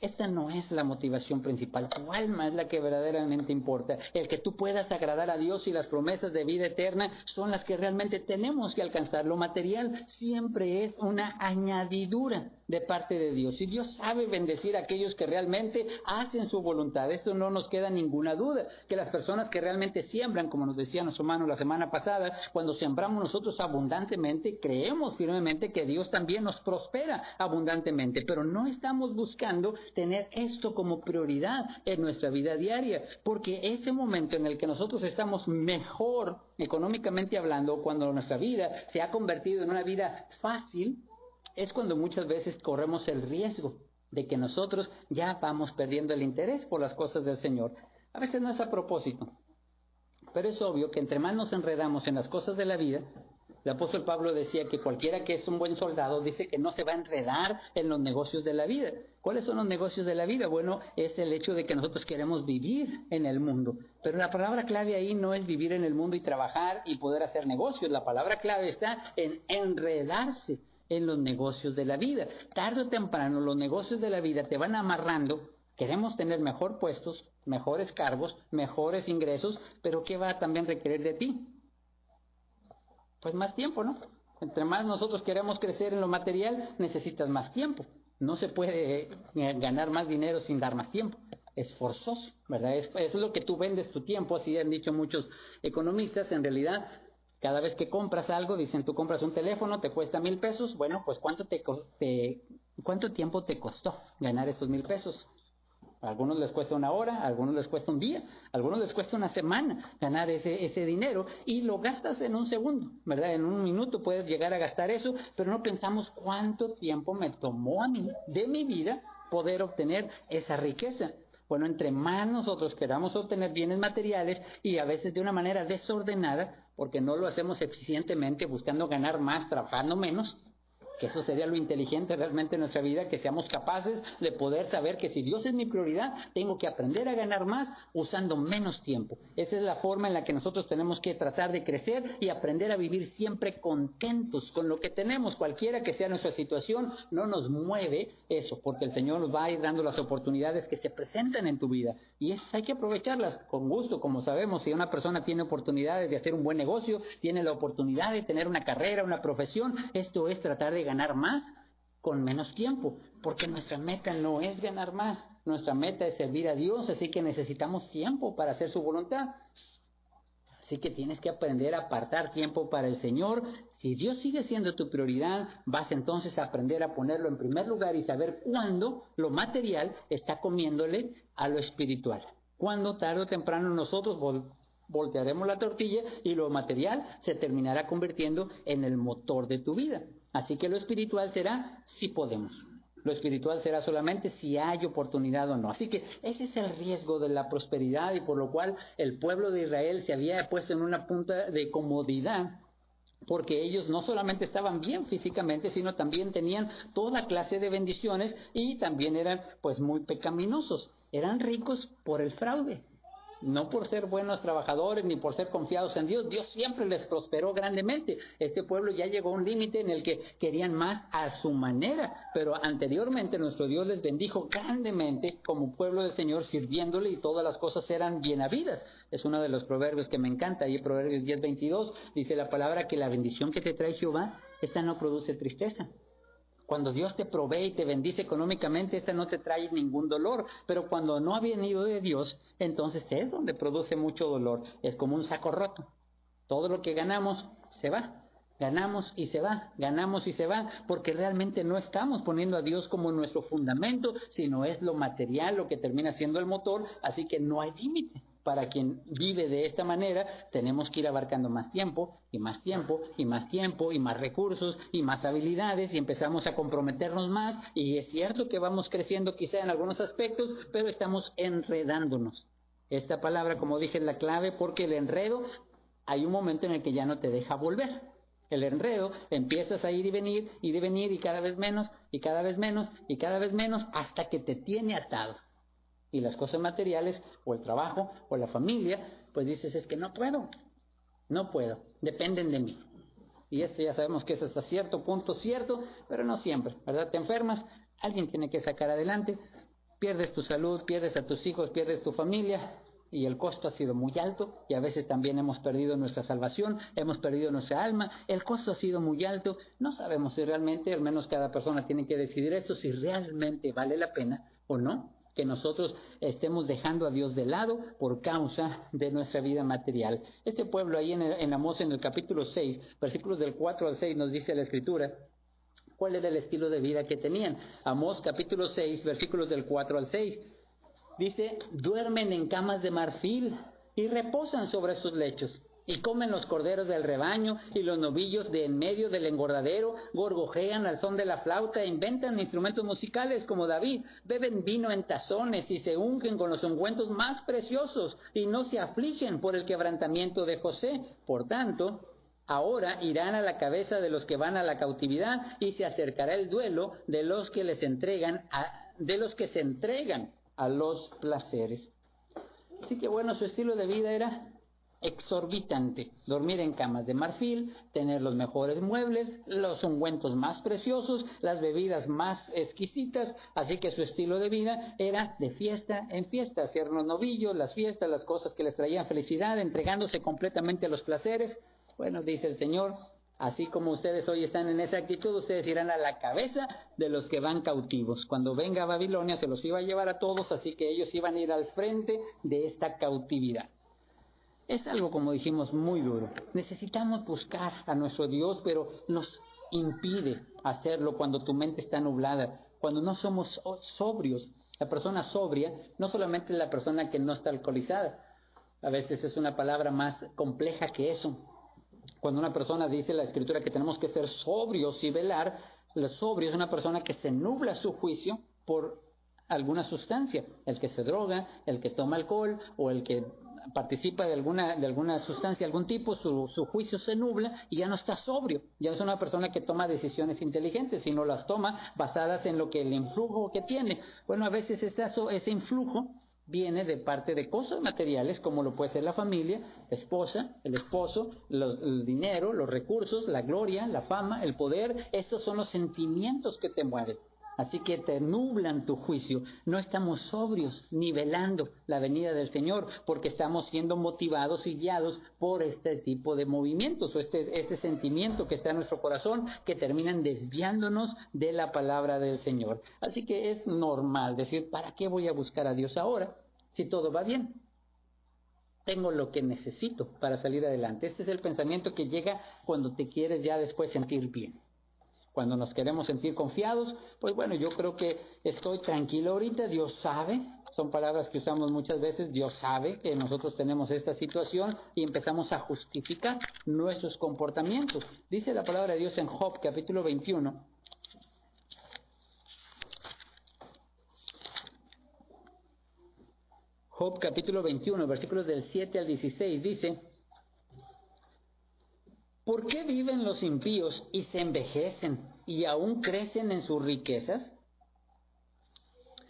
Esta no es la motivación principal. Tu alma es la que verdaderamente importa. El que tú puedas agradar a Dios y las promesas de vida eterna son las que realmente tenemos que alcanzar. Lo material siempre es una añadidura de parte de Dios. Y Dios sabe bendecir a aquellos que realmente hacen su voluntad. Esto no nos queda ninguna duda. Que las personas que realmente siembran, como nos decía nuestro hermano la semana pasada, cuando sembramos nosotros abundantemente, creemos firmemente que Dios también nos prospera abundantemente. Pero no estamos buscando tener esto como prioridad en nuestra vida diaria, porque ese momento en el que nosotros estamos mejor económicamente hablando, cuando nuestra vida se ha convertido en una vida fácil, es cuando muchas veces corremos el riesgo de que nosotros ya vamos perdiendo el interés por las cosas del Señor. A veces no es a propósito, Pero es obvio que entre más nos enredamos en las cosas de la vida, el apóstol Pablo decía que cualquiera que es un buen soldado dice que no se va a enredar en los negocios de la vida. ¿Cuáles son los negocios de la vida? Bueno, es el hecho de que nosotros queremos vivir en el mundo. Pero la palabra clave ahí no es vivir en el mundo y trabajar y poder hacer negocios. La palabra clave está en enredarse en los negocios de la vida. Tarde o temprano los negocios de la vida te van amarrando. Queremos tener mejor puestos, mejores cargos, mejores ingresos, pero ¿qué va a también requerir de ti? Pues más tiempo, ¿no? Entre más nosotros queremos crecer en lo material, necesitas más tiempo. No se puede ganar más dinero sin dar más tiempo. Es forzoso, ¿verdad? Es lo que tú vendes tu tiempo, así han dicho muchos economistas. En realidad, cada vez que compras algo, dicen, tú compras un teléfono, te cuesta 1,000 pesos. Bueno, pues ¿cuánto tiempo te costó ganar esos 1,000 pesos? A algunos les cuesta 1 hora, a algunos les cuesta un día, a algunos les cuesta una semana ganar ese dinero y lo gastas en un segundo, ¿verdad? En un minuto puedes llegar a gastar eso, pero no pensamos cuánto tiempo me tomó a mí de mi vida poder obtener esa riqueza. Bueno, entre más nosotros queramos obtener bienes materiales y a veces de una manera desordenada, porque no lo hacemos eficientemente buscando ganar más, trabajando menos, que eso sería lo inteligente realmente en nuestra vida, que seamos capaces de poder saber que si Dios es mi prioridad, tengo que aprender a ganar más usando menos tiempo. Esa es la forma en la que nosotros tenemos que tratar de crecer y aprender a vivir siempre contentos con lo que tenemos, cualquiera que sea nuestra situación. No nos mueve eso, porque el Señor nos va a ir dando las oportunidades que se presentan en tu vida, y hay que aprovecharlas con gusto. Como sabemos, si una persona tiene oportunidades de hacer un buen negocio, tiene la oportunidad de tener una carrera, una profesión, esto es tratar de ganar más con menos tiempo, porque nuestra meta no es ganar más, nuestra meta es servir a Dios, así que necesitamos tiempo para hacer su voluntad. Así que tienes que aprender a apartar tiempo para el Señor. Si Dios sigue siendo tu prioridad, vas entonces a aprender a ponerlo en primer lugar y saber cuándo lo material está comiéndole a lo espiritual. Cuando tarde o temprano nosotros voltearemos la tortilla y lo material se terminará convirtiendo en el motor de tu vida. Así que lo espiritual será si podemos. Lo espiritual será solamente si hay oportunidad o no. Así que ese es el riesgo de la prosperidad, y por lo cual el pueblo de Israel se había puesto en una punta de comodidad, porque ellos no solamente estaban bien físicamente, sino también tenían toda clase de bendiciones y también eran pues muy pecaminosos. Eran ricos por el fraude. No por ser buenos trabajadores ni por ser confiados en Dios. Dios siempre les prosperó grandemente. Este pueblo ya llegó a un límite en el que querían más a su manera, pero anteriormente nuestro Dios les bendijo grandemente como pueblo del Señor, sirviéndole, y todas las cosas eran bien habidas. Es uno de los proverbios que me encanta, y en Proverbios 10:22 dice la palabra que la bendición que te trae Jehová, esta no produce tristeza. Cuando Dios te provee y te bendice económicamente, esta no te trae ningún dolor. Pero cuando no ha venido de Dios, entonces es donde produce mucho dolor. Es como un saco roto. Todo lo que ganamos se va. Ganamos y se va, ganamos y se va, porque realmente no estamos poniendo a Dios como nuestro fundamento, sino es lo material lo que termina siendo el motor. Así que no hay límite. Para quien vive de esta manera, tenemos que ir abarcando más tiempo, y más tiempo, y más tiempo, y más recursos, y más habilidades, y empezamos a comprometernos más, y es cierto que vamos creciendo quizá en algunos aspectos, pero estamos enredándonos. Esta palabra, como dije, es la clave, porque el enredo, hay un momento en el que ya no te deja volver. El enredo, empiezas a ir y venir, y cada vez menos, y cada vez menos, y cada vez menos, hasta que te tiene atado. Y las cosas materiales, o el trabajo, o la familia, pues dices, es que no puedo, dependen de mí. Y esto ya sabemos que es hasta cierto punto cierto, pero no siempre, ¿verdad? Te enfermas, alguien tiene que sacar adelante, pierdes tu salud, pierdes a tus hijos, pierdes tu familia, y el costo ha sido muy alto, y a veces también hemos perdido nuestra salvación, hemos perdido nuestra alma, el costo ha sido muy alto. No sabemos si realmente, al menos cada persona tiene que decidir esto, si realmente vale la pena o no, que nosotros estemos dejando a Dios de lado por causa de nuestra vida material. Este pueblo ahí en Amós, en el capítulo 6, versículos del 4 al 6, nos dice la Escritura cuál era el estilo de vida que tenían. Amós capítulo 6, versículos del 4 al 6, dice, duermen en camas de marfil y reposan sobre sus lechos. Y comen los corderos del rebaño, y los novillos de en medio del engordadero gorgojean al son de la flauta, e inventan instrumentos musicales como David, beben vino en tazones y se ungen con los ungüentos más preciosos, y no se afligen por el quebrantamiento de José. Por tanto, ahora irán a la cabeza de los que van a la cautividad, y se acercará el duelo de los que se entregan a los placeres. Así que bueno, su estilo de vida era exorbitante: dormir en camas de marfil, tener los mejores muebles, los ungüentos más preciosos, las bebidas más exquisitas. Así que su estilo de vida era de fiesta en fiesta, hacer los novillos, las fiestas, las cosas que les traían felicidad, entregándose completamente a los placeres. Bueno, dice el Señor, así como ustedes hoy están en esa actitud, ustedes irán a la cabeza de los que van cautivos. Cuando venga a Babilonia se los iba a llevar a todos, así que ellos iban a ir al frente de esta cautividad. Es algo, como dijimos, muy duro. Necesitamos buscar a nuestro Dios, pero nos impide hacerlo cuando tu mente está nublada, cuando no somos sobrios. La persona sobria no solamente es la persona que no está alcoholizada. A veces es una palabra más compleja que eso. Cuando una persona dice la Escritura que tenemos que ser sobrios y velar, lo sobrio es una persona que se nubla su juicio por alguna sustancia. El que se droga, el que toma alcohol o el que participa de alguna sustancia, algún tipo, su juicio se nubla y ya no está sobrio. Ya es una persona que toma decisiones inteligentes, sino las toma basadas en el influjo que tiene. Bueno, a veces ese influjo viene de parte de cosas materiales, como lo puede ser la familia, la esposa, el esposo, el dinero, los recursos, la gloria, la fama, el poder. Esos son los sentimientos que te mueven. Así que te nublan tu juicio. No estamos sobrios ni velando la venida del Señor, porque estamos siendo motivados y guiados por este tipo de movimientos o este sentimiento que está en nuestro corazón, que terminan desviándonos de la palabra del Señor. Así que es normal decir, ¿para qué voy a buscar a Dios ahora si todo va bien? Tengo lo que necesito para salir adelante. Este es el pensamiento que llega cuando te quieres ya después sentir bien. Cuando nos queremos sentir confiados, pues bueno, yo creo que estoy tranquilo ahorita, Dios sabe, son palabras que usamos muchas veces, Dios sabe que nosotros tenemos esta situación, y empezamos a justificar nuestros comportamientos. Dice la palabra de Dios en Job capítulo 21. Job capítulo 21, versículos del 7 al 16, dice: ¿por qué viven los impíos y se envejecen y aún crecen en sus riquezas?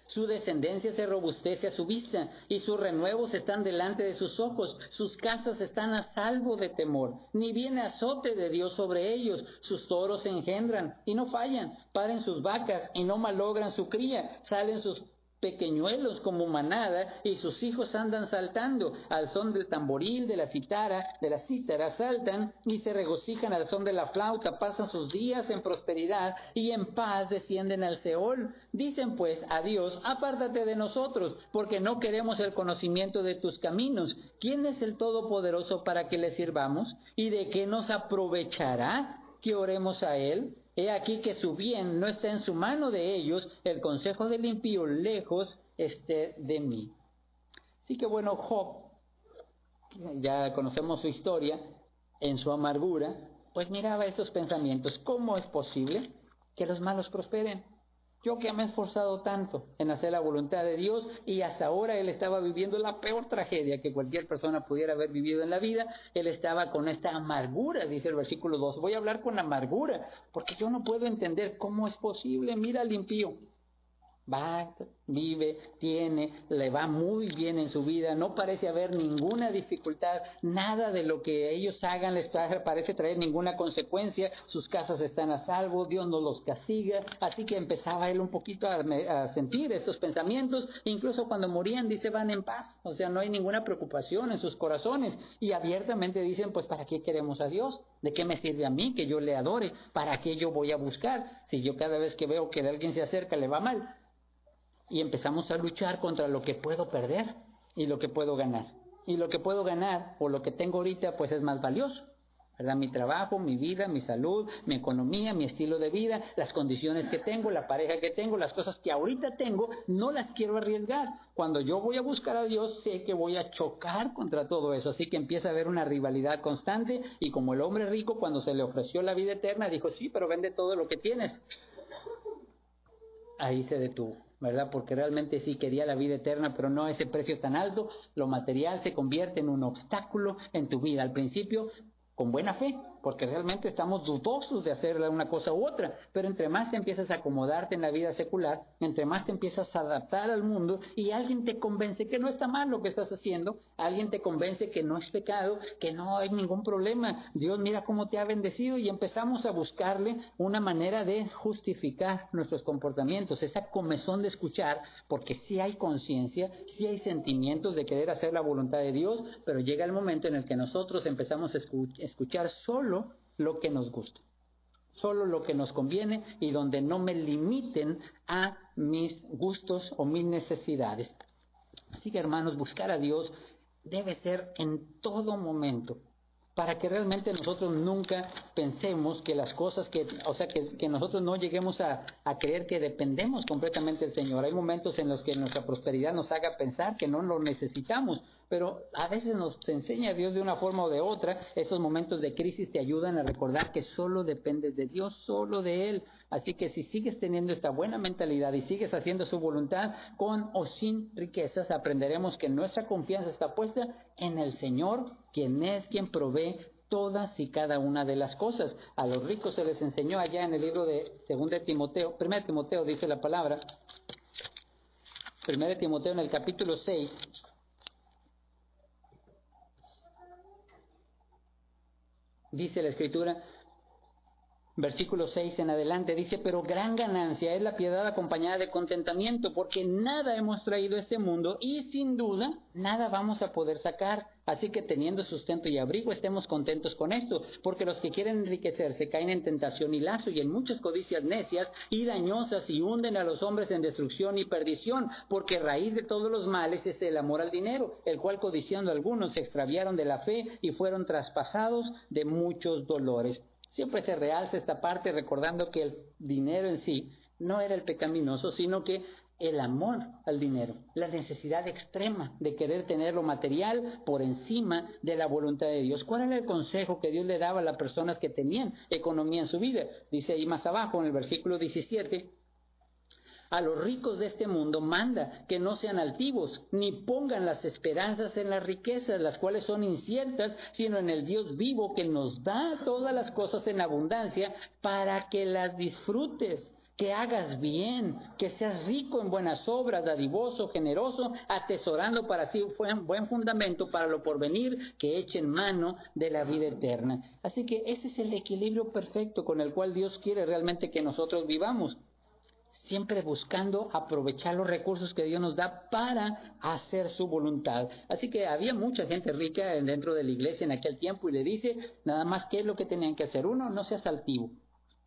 Su descendencia se robustece a su vista y sus renuevos están delante de sus ojos. Sus casas están a salvo de temor, ni viene azote de Dios sobre ellos. Sus toros se engendran y no fallan, paren sus vacas y no malogran su cría, salen sus pequeñuelos como manada, y sus hijos andan saltando al son del tamboril, de la cítara saltan y se regocijan al son de la flauta, pasan sus días en prosperidad y en paz descienden al Seol. Dicen pues a Dios: apártate de nosotros, porque no queremos el conocimiento de tus caminos. ¿Quién es el Todopoderoso para que le sirvamos? ¿Y de qué nos aprovechará que oremos a Él? He aquí que su bien no está en su mano de ellos, el consejo del impío lejos esté de mí. Así que bueno, Job, ya conocemos su historia, en su amargura, pues miraba estos pensamientos. ¿Cómo es posible que los malos prosperen? Yo que me he esforzado tanto en hacer la voluntad de Dios, y hasta ahora él estaba viviendo la peor tragedia que cualquier persona pudiera haber vivido en la vida. Él estaba con esta amargura, dice el versículo 2. Voy a hablar con amargura, porque yo no puedo entender cómo es posible. Mira al impío. Va, vive, le va muy bien en su vida, no parece haber ninguna dificultad, nada de lo que ellos hagan les parece traer ninguna consecuencia, sus casas están a salvo, Dios no los castiga. Así que empezaba él un poquito a sentir estos pensamientos. Incluso cuando morían, dice, van en paz, o sea, no hay ninguna preocupación en sus corazones, y abiertamente dicen, pues ¿para qué queremos a Dios? ¿De qué me sirve a mí que yo le adore? ¿Para qué yo voy a buscar? Si yo cada vez que veo que alguien se acerca le va mal. Y empezamos a luchar contra lo que puedo perder y lo que puedo ganar. Y lo que puedo ganar, o lo que tengo ahorita, pues es más valioso. ¿verdad? Mi trabajo, mi vida, mi salud, mi economía, mi estilo de vida, las condiciones que tengo, la pareja que tengo, las cosas que ahorita tengo, no las quiero arriesgar. Cuando yo voy a buscar a Dios, sé que voy a chocar contra todo eso, así que empieza a haber una rivalidad constante, y como el hombre rico, cuando se le ofreció la vida eterna, dijo, sí, pero vende todo lo que tienes. Ahí se detuvo, ¿verdad? Porque realmente sí quería la vida eterna, pero no a ese precio tan alto. Lo material se convierte en un obstáculo en tu vida. Al principio, con buena fe, porque realmente estamos dudosos de hacer una cosa u otra, pero entre más te empiezas a acomodarte en la vida secular, entre más te empiezas a adaptar al mundo, y alguien te convence que no está mal lo que estás haciendo, alguien te convence que no es pecado, que no hay ningún problema, Dios mira cómo te ha bendecido, y empezamos a buscarle una manera de justificar nuestros comportamientos, esa comezón de escuchar, porque sí hay conciencia, sí hay sentimientos de querer hacer la voluntad de Dios, pero llega el momento en el que nosotros empezamos a escuchar solo lo que nos gusta, solo lo que nos conviene, y donde no me limiten a mis gustos o mis necesidades. Así que, hermanos, buscar a Dios debe ser en todo momento, para que realmente nosotros nunca pensemos que las cosas que nosotros no lleguemos a creer que dependemos completamente del Señor. Hay momentos en los que nuestra prosperidad nos haga pensar que no lo necesitamos, pero a veces nos enseña Dios de una forma o de otra. Estos momentos de crisis te ayudan a recordar que solo dependes de Dios, solo de Él. Así que si sigues teniendo esta buena mentalidad y sigues haciendo su voluntad con o sin riquezas, aprenderemos que nuestra confianza está puesta en el Señor, quien provee todas y cada una de las cosas. A los ricos se les enseñó allá en el libro de 1 Timoteo dice la palabra, 1 Timoteo en el capítulo 6, dice la Escritura, versículo 6 en adelante, dice, pero gran ganancia es la piedad acompañada de contentamiento, porque nada hemos traído a este mundo, y sin duda nada vamos a poder sacar. Así que teniendo sustento y abrigo, estemos contentos con esto, porque los que quieren enriquecerse caen en tentación y lazo, y en muchas codicias necias y dañosas, y hunden a los hombres en destrucción y perdición, porque raíz de todos los males es el amor al dinero, el cual codiciando algunos se extraviaron de la fe y fueron traspasados de muchos dolores. Siempre se realza esta parte recordando que el dinero en sí no era el pecaminoso, sino que el amor al dinero, la necesidad extrema de querer tener lo material por encima de la voluntad de Dios. ¿Cuál era el consejo que Dios le daba a las personas que tenían economía en su vida? Dice ahí más abajo en el versículo 17, a los ricos de este mundo manda que no sean altivos, ni pongan las esperanzas en las riquezas, las cuales son inciertas, sino en el Dios vivo que nos da todas las cosas en abundancia para que las disfrutes, que hagas bien, que seas rico en buenas obras, dadivoso, generoso, atesorando para sí un buen fundamento para lo porvenir, que echen mano de la vida eterna. Así que ese es el equilibrio perfecto con el cual Dios quiere realmente que nosotros vivamos, siempre buscando aprovechar los recursos que Dios nos da para hacer su voluntad. Así que había mucha gente rica dentro de la iglesia en aquel tiempo, y le dice nada más qué es lo que tenían que hacer. 1, no seas altivo.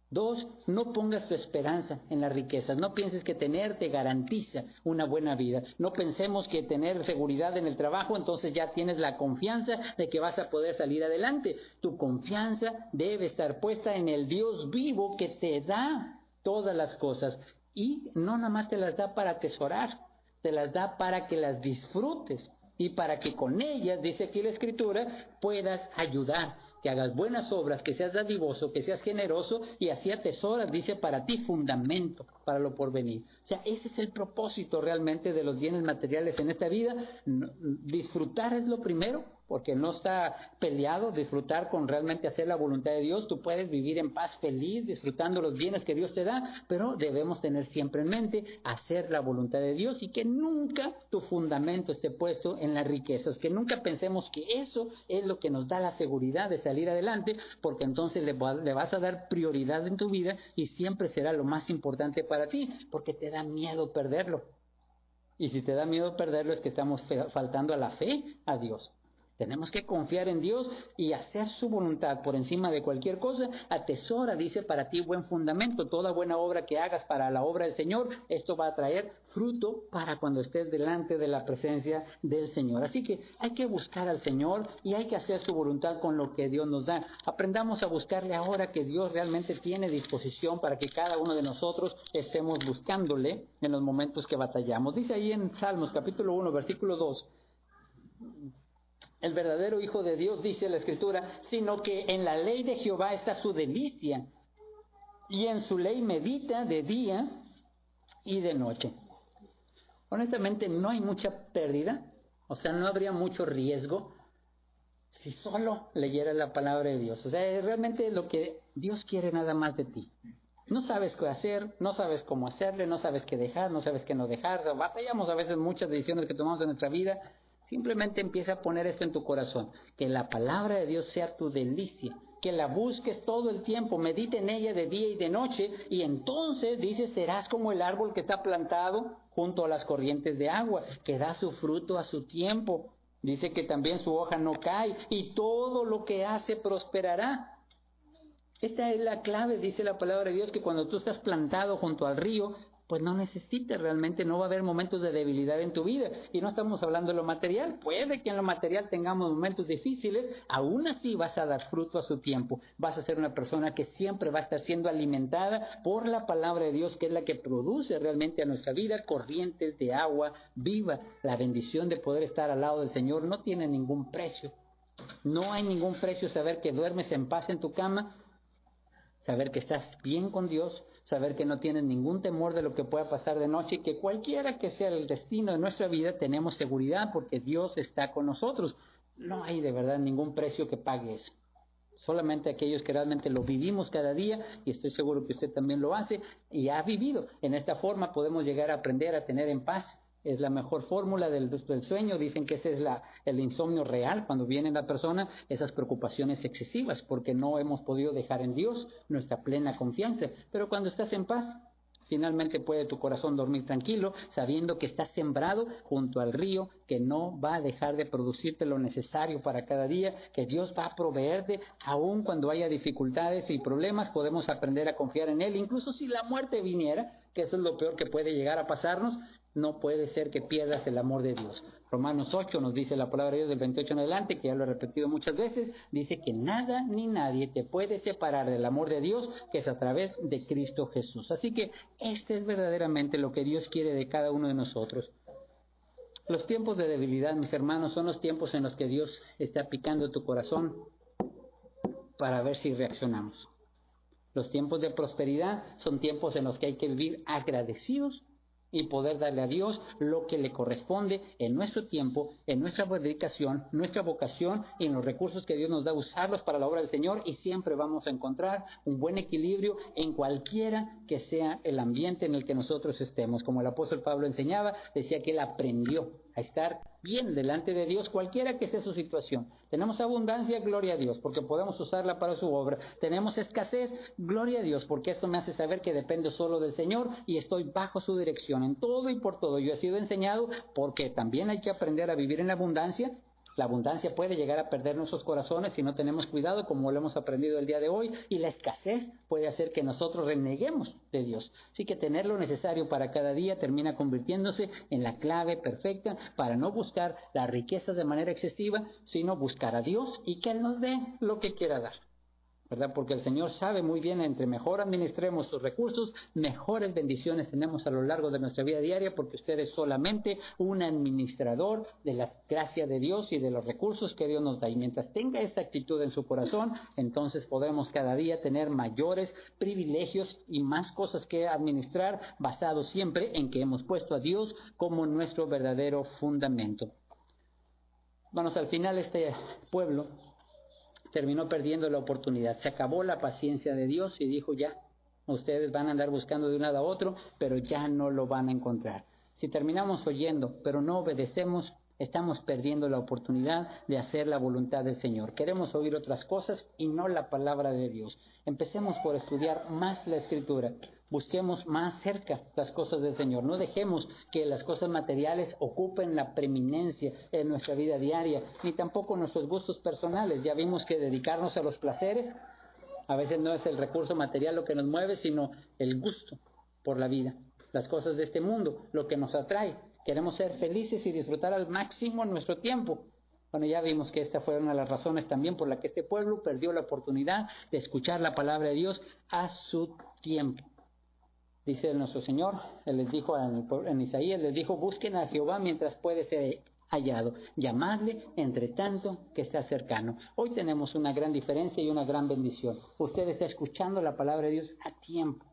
2, no pongas tu esperanza en las riquezas. No pienses que tener te garantiza una buena vida. No pensemos que tener seguridad en el trabajo, entonces ya tienes la confianza de que vas a poder salir adelante. Tu confianza debe estar puesta en el Dios vivo que te da todas las cosas. Y no nada más te las da para atesorar, te las da para que las disfrutes y para que con ellas, dice aquí la Escritura, puedas ayudar, que hagas buenas obras, que seas dadivoso, que seas generoso, y así atesoras, dice, para ti fundamento para lo porvenir. O sea, ese es el propósito realmente de los bienes materiales en esta vida. Disfrutar es lo primero, porque no está peleado disfrutar con realmente hacer la voluntad de Dios. Tú puedes vivir en paz, feliz, disfrutando los bienes que Dios te da, pero debemos tener siempre en mente hacer la voluntad de Dios, y que nunca tu fundamento esté puesto en las riquezas, que nunca pensemos que eso es lo que nos da la seguridad de salir adelante, porque entonces le vas a dar prioridad en tu vida y siempre será lo más importante para ti, porque te da miedo perderlo. Y si te da miedo perderlo, es que estamos faltando a la fe a Dios. Tenemos que confiar en Dios y hacer su voluntad por encima de cualquier cosa. Atesora, dice, para ti buen fundamento. Toda buena obra que hagas para la obra del Señor, esto va a traer fruto para cuando estés delante de la presencia del Señor. Así que hay que buscar al Señor y hay que hacer su voluntad con lo que Dios nos da. Aprendamos a buscarle ahora que Dios realmente tiene disposición para que cada uno de nosotros estemos buscándole en los momentos que batallamos. Dice ahí en Salmos capítulo 1, versículo 2. El verdadero Hijo de Dios, dice la Escritura, sino que en la ley de Jehová está su delicia, y en su ley medita de día y de noche. Honestamente, no hay mucha pérdida, o sea, no habría mucho riesgo si solo leyeras la palabra de Dios. O sea, es realmente lo que Dios quiere nada más de ti. No sabes qué hacer, no sabes cómo hacerle, no sabes qué dejar, no sabes qué no dejar. Batallamos a veces muchas decisiones que tomamos en nuestra vida. Simplemente empieza a poner esto en tu corazón, que la palabra de Dios sea tu delicia, que la busques todo el tiempo, medite en ella de día y de noche, y entonces, dice, serás como el árbol que está plantado junto a las corrientes de agua, que da su fruto a su tiempo. Dice que también su hoja no cae, y todo lo que hace prosperará. Esta es la clave, dice la palabra de Dios, que cuando tú estás plantado junto al río, pues no necesitas realmente, no va a haber momentos de debilidad en tu vida. Y no estamos hablando de lo material. Puede que en lo material tengamos momentos difíciles, aún así vas a dar fruto a su tiempo. Vas a ser una persona que siempre va a estar siendo alimentada por la palabra de Dios, que es la que produce realmente a nuestra vida corrientes de agua viva. La bendición de poder estar al lado del Señor no tiene ningún precio. No hay ningún precio saber que duermes en paz en tu cama, saber que estás bien con Dios, saber que no tienes ningún temor de lo que pueda pasar de noche y que cualquiera que sea el destino de nuestra vida, tenemos seguridad porque Dios está con nosotros. No hay de verdad ningún precio que pague eso. Solamente aquellos que realmente lo vivimos cada día, y estoy seguro que usted también lo hace y ha vivido. En esta forma podemos llegar a aprender a tener en paz. Es la mejor fórmula del sueño. Dicen que ese es el insomnio real, cuando viene la persona, esas preocupaciones excesivas, porque no hemos podido dejar en Dios nuestra plena confianza. Pero cuando estás en paz, finalmente puede tu corazón dormir tranquilo, sabiendo que estás sembrado junto al río, que no va a dejar de producirte lo necesario para cada día, que Dios va a proveerte, aun cuando haya dificultades y problemas, podemos aprender a confiar en Él. Incluso si la muerte viniera, que eso es lo peor que puede llegar a pasarnos, no puede ser que pierdas el amor de Dios. Romanos 8 nos dice la palabra de Dios del 28 en adelante, que ya lo he repetido muchas veces, dice que nada ni nadie te puede separar del amor de Dios, que es a través de Cristo Jesús. Así que este es verdaderamente lo que Dios quiere de cada uno de nosotros. Los tiempos de debilidad, mis hermanos, son los tiempos en los que Dios está picando tu corazón para ver si reaccionamos. Los tiempos de prosperidad son tiempos en los que hay que vivir agradecidos y poder darle a Dios lo que le corresponde en nuestro tiempo, en nuestra dedicación, nuestra vocación y en los recursos que Dios nos da, usarlos para la obra del Señor, y siempre vamos a encontrar un buen equilibrio en cualquiera que sea el ambiente en el que nosotros estemos. Como el apóstol Pablo enseñaba, decía que él aprendió a estar bien delante de Dios, cualquiera que sea su situación. Tenemos abundancia, gloria a Dios, porque podemos usarla para su obra. Tenemos escasez, gloria a Dios, porque esto me hace saber que dependo solo del Señor y estoy bajo su dirección en todo y por todo. Yo he sido enseñado porque también hay que aprender a vivir en la abundancia. La abundancia puede llegar a perder nuestros corazones si no tenemos cuidado, como lo hemos aprendido el día de hoy, y la escasez puede hacer que nosotros reneguemos de Dios. Así que tener lo necesario para cada día termina convirtiéndose en la clave perfecta para no buscar las riquezas de manera excesiva, sino buscar a Dios y que Él nos dé lo que quiera dar, ¿verdad? Porque el Señor sabe muy bien, entre mejor administremos sus recursos, mejores bendiciones tenemos a lo largo de nuestra vida diaria, porque usted es solamente un administrador de la gracia de Dios y de los recursos que Dios nos da. Y mientras tenga esa actitud en su corazón, entonces podemos cada día tener mayores privilegios y más cosas que administrar, basados siempre en que hemos puesto a Dios como nuestro verdadero fundamento. Vamos, al final este pueblo terminó perdiendo la oportunidad. Se acabó la paciencia de Dios y dijo: ya, ustedes van a andar buscando de un lado a otro, pero ya no lo van a encontrar. Si terminamos oyendo, pero no obedecemos, estamos perdiendo la oportunidad de hacer la voluntad del Señor. Queremos oír otras cosas y no la palabra de Dios. Empecemos por estudiar más la Escritura. busquemos más cerca las cosas del Señor. No dejemos que las cosas materiales ocupen la preeminencia en nuestra vida diaria, ni tampoco nuestros gustos personales. Ya vimos que dedicarnos a los placeres, a veces no es el recurso material lo que nos mueve, sino el gusto por la vida, las cosas de este mundo, lo que nos atrae. Queremos ser felices y disfrutar al máximo nuestro tiempo. Bueno, ya vimos que esta fue una de las razones también por la que este pueblo perdió la oportunidad de escuchar la palabra de Dios a su tiempo. Dice nuestro Señor, Él les dijo en Isaías, les dijo, busquen a Jehová mientras puede ser hallado, llamadle entre tanto que está cercano. Hoy tenemos una gran diferencia y una gran bendición. Usted está escuchando la palabra de Dios a tiempo.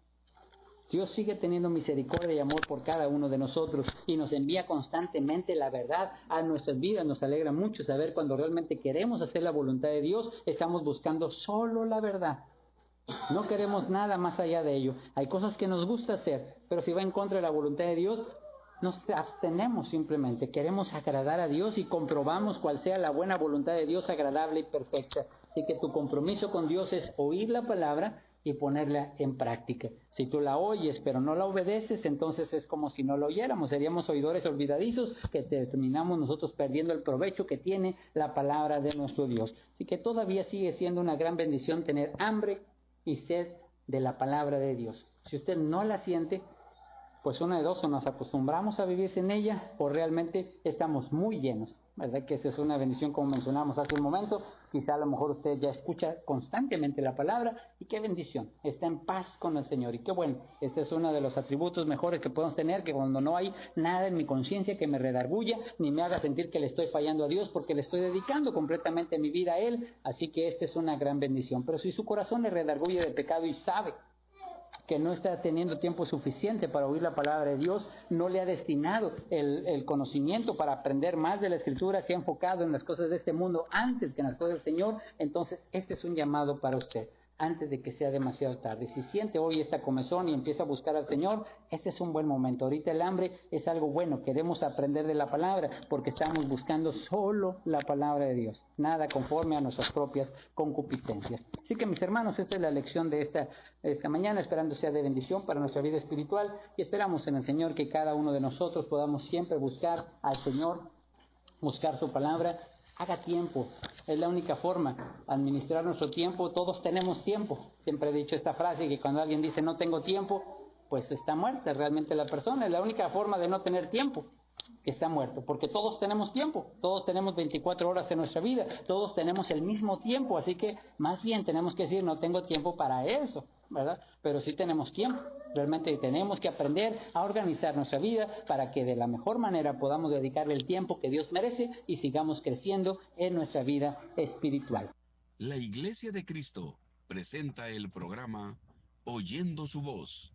Dios sigue teniendo misericordia y amor por cada uno de nosotros y nos envía constantemente la verdad a nuestras vidas. Nos alegra mucho saber cuando realmente queremos hacer la voluntad de Dios, estamos buscando solo la verdad. No queremos nada más allá de ello. Hay cosas que nos gusta hacer, pero si va en contra de la voluntad de Dios, nos abstenemos simplemente. Queremos agradar a Dios y comprobamos cuál sea la buena voluntad de Dios, agradable y perfecta. Así que tu compromiso con Dios es oír la palabra y ponerla en práctica. Si tú la oyes pero no la obedeces, entonces es como si no la oyéramos. Seríamos oidores olvidadizos que terminamos nosotros perdiendo el provecho que tiene la palabra de nuestro Dios. Así que todavía sigue siendo una gran bendición tener hambre y sed de la palabra de Dios. Si usted no la siente, pues una de dos, o nos acostumbramos a vivir sin ella o realmente estamos muy llenos, ¿verdad? Que esa es una bendición como mencionamos hace un momento. Quizá a lo mejor usted ya escucha constantemente la palabra y qué bendición, está en paz con el Señor y qué bueno. Este es uno de los atributos mejores que podemos tener, que cuando no hay nada en mi conciencia que me redarguya ni me haga sentir que le estoy fallando a Dios, porque le estoy dedicando completamente mi vida a Él. Así que esta es una gran bendición. Pero si su corazón le redarguye de pecado y sabe que no está teniendo tiempo suficiente para oír la palabra de Dios, no le ha destinado el conocimiento para aprender más de la Escritura, se ha enfocado en las cosas de este mundo antes que en las cosas del Señor, entonces este es un llamado para usted, antes de que sea demasiado tarde. Si siente hoy esta comezón y empieza a buscar al Señor, este es un buen momento. Ahorita el hambre es algo bueno, queremos aprender de la palabra, porque estamos buscando solo la palabra de Dios, nada conforme a nuestras propias concupiscencias. Así que mis hermanos, esta es la lección de esta mañana, esperando sea de bendición para nuestra vida espiritual, y esperamos en el Señor que cada uno de nosotros podamos siempre buscar al Señor, buscar su palabra. Haga tiempo, es la única forma, administrar nuestro tiempo. Todos tenemos tiempo. Siempre he dicho esta frase, que cuando alguien dice no tengo tiempo, pues está muerta realmente la persona. Es la única forma de no tener tiempo, que está muerto, porque todos tenemos tiempo, todos tenemos 24 horas en nuestra vida, todos tenemos el mismo tiempo, así que más bien tenemos que decir no tengo tiempo para eso, ¿verdad? Pero sí tenemos tiempo. Realmente tenemos que aprender a organizar nuestra vida para que de la mejor manera podamos dedicarle el tiempo que Dios merece y sigamos creciendo en nuestra vida espiritual. La Iglesia de Cristo presenta el programa Oyendo su Voz,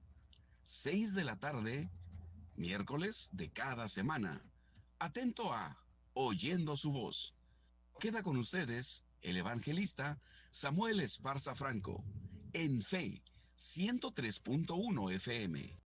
6 de la tarde, miércoles de cada semana. Atento a Oyendo su Voz. Queda con ustedes el evangelista Samuel Esparza Franco, en Fe 103.1 FM.